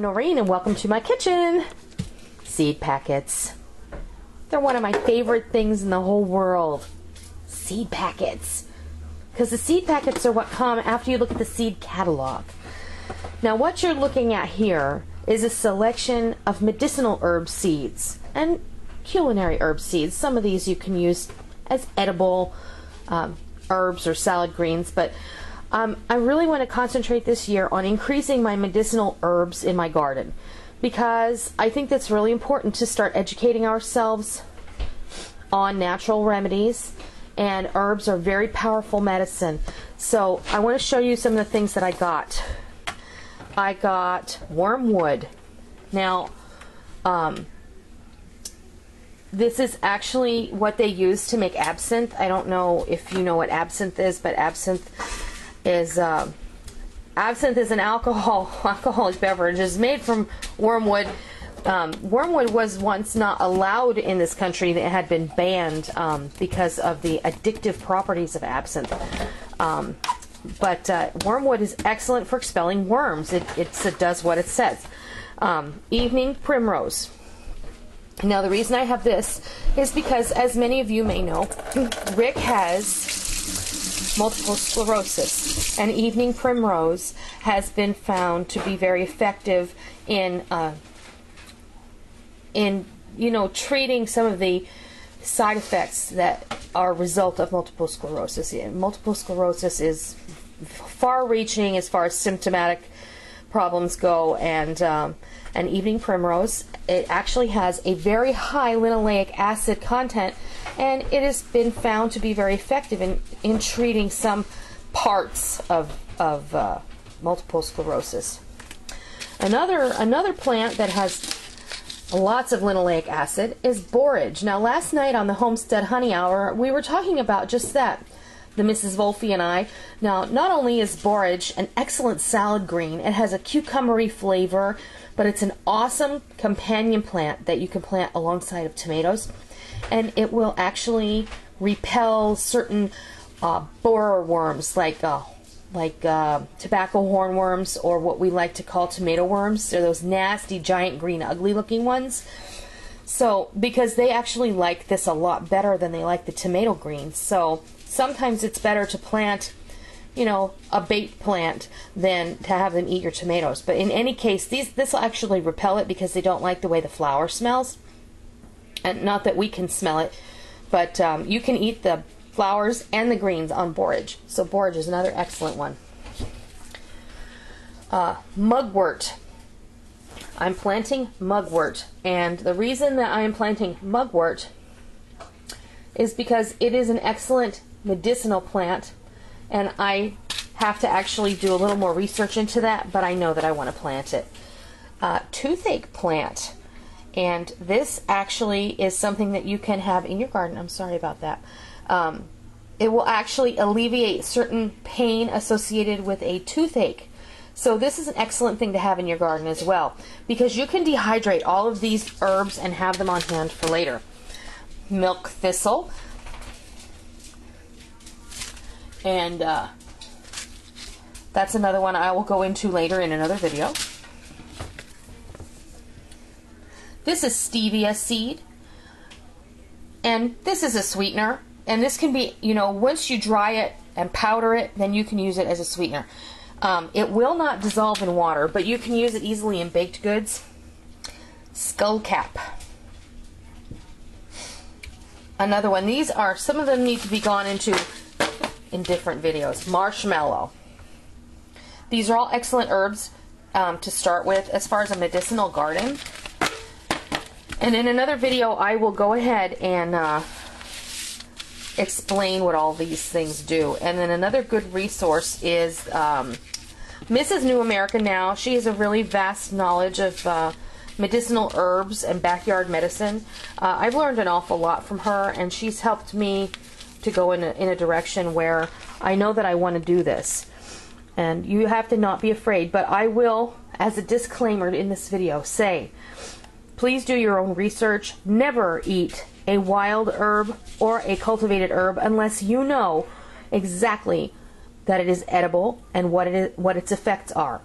Noreen and welcome to my kitchen. Seed packets. They're one of my favorite things in the whole world. Seed packets. Because the seed packets are what come after you look at the seed catalog. Now what you're looking at here is a selection of medicinal herb seeds and culinary herb seeds. Some of these you can use as edible herbs or salad greens, but I really want to concentrate this year on increasing my medicinal herbs in my garden, because I think that's really important to start educating ourselves on natural remedies, and herbs are very powerful medicine. So I want to show you some of the things that I got. I got wormwood. Now this is actually what they use to make absinthe. I don't know if you know what absinthe is, but absinthe is an alcoholic beverage. It's made from wormwood. Wormwood was once not allowed in this country. It had been banned because of the addictive properties of absinthe. But wormwood is excellent for expelling worms. It does what it says. Evening primrose. Now the reason I have this is because, as many of you may know, Rick has multiple sclerosis, and evening primrose has been found to be very effective in treating some of the side effects that are a result of multiple sclerosis. Multiple sclerosis is far-reaching as far as symptomatic problems go, and evening primrose, it actually has a very high linoleic acid content, and it has been found to be very effective in treating some parts of multiple sclerosis. Another plant that has lots of linoleic acid is borage. Now last night on the Homestead Honey Hour we were talking about just that, the Mrs. Wolfe and I. Now not only is borage an excellent salad green, it has a cucumbery flavor, but it's an awesome companion plant that you can plant alongside of tomatoes, and it will actually repel certain borer worms like tobacco hornworms, or what we like to call tomato worms. They're those nasty, giant, green, ugly looking ones. So, because they actually like this a lot better than they like the tomato greens. So, sometimes it's better to plant, a bait plant than to have them eat your tomatoes. But in any case, this will actually repel it because they don't like the way the flower smells. And not that we can smell it, but you can eat the flowers and the greens on borage. So borage is another excellent one. Mugwort. I'm planting mugwort, and the reason that I am planting mugwort is because it is an excellent medicinal plant, and I have to actually do a little more research into that, but I know that I want to plant it. Toothache plant, and this actually is something that you can have in your garden. I'm sorry about that. It will actually alleviate certain pain associated with a toothache. So this is an excellent thing to have in your garden as well, because you can dehydrate all of these herbs and have them on hand for later. Milk thistle. And that's another one I will go into later in another video. This is Stevia Seed, and this is a sweetener, and this can be, once you dry it and powder it, then you can use it as a sweetener. It will not dissolve in water, but you can use it easily in baked goods. Skullcap. Another one. These are, some of them need to be gone into in different videos. Marshmallow. These are all excellent herbs to start with as far as a medicinal garden. And in another video I will go ahead and explain what all these things do. And then another good resource is Mrs. New America Now. She has a really vast knowledge of medicinal herbs and backyard medicine. I've learned an awful lot from her, and she's helped me to go in a direction where I know that I want to do this. And you have to not be afraid, but I will, as a disclaimer in this video, say, please do your own research. Never eat a wild herb or a cultivated herb unless you know exactly that it is edible and what its effects are.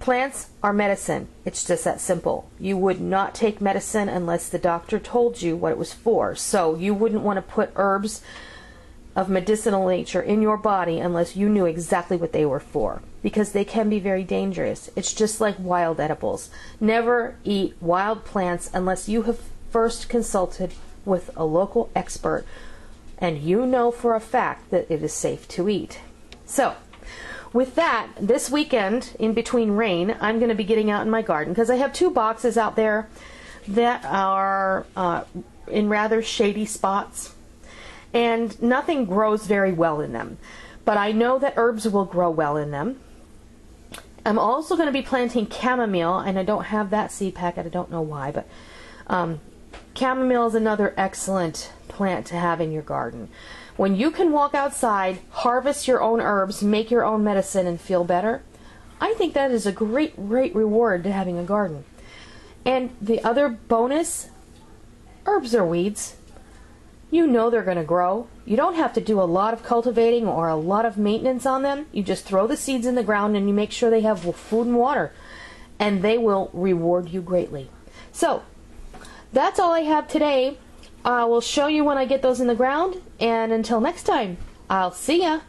Plants are medicine. It's just that simple. You would not take medicine unless the doctor told you what it was for. So you wouldn't want to put herbs of medicinal nature in your body unless you knew exactly what they were for, because they can be very dangerous. It's just like wild edibles. Never eat wild plants unless you have first consulted with a local expert and you know for a fact that it is safe to eat. So with that, this weekend, in between rain, I'm going to be getting out in my garden because I have 2 boxes out there that are in rather shady spots, and nothing grows very well in them. But I know that herbs will grow well in them. I'm also going to be planting chamomile, and I don't have that seed packet. I don't know why, but chamomile is another excellent plant to have in your garden. When you can walk outside, harvest your own herbs, make your own medicine, and feel better, I think that is a great, great reward to having a garden. And the other bonus, herbs are weeds. You know they're going to grow. You don't have to do a lot of cultivating or a lot of maintenance on them. You just throw the seeds in the ground and you make sure they have food and water, and they will reward you greatly. So that's all I have today. I will show you when I get those in the ground, and until next time, I'll see ya.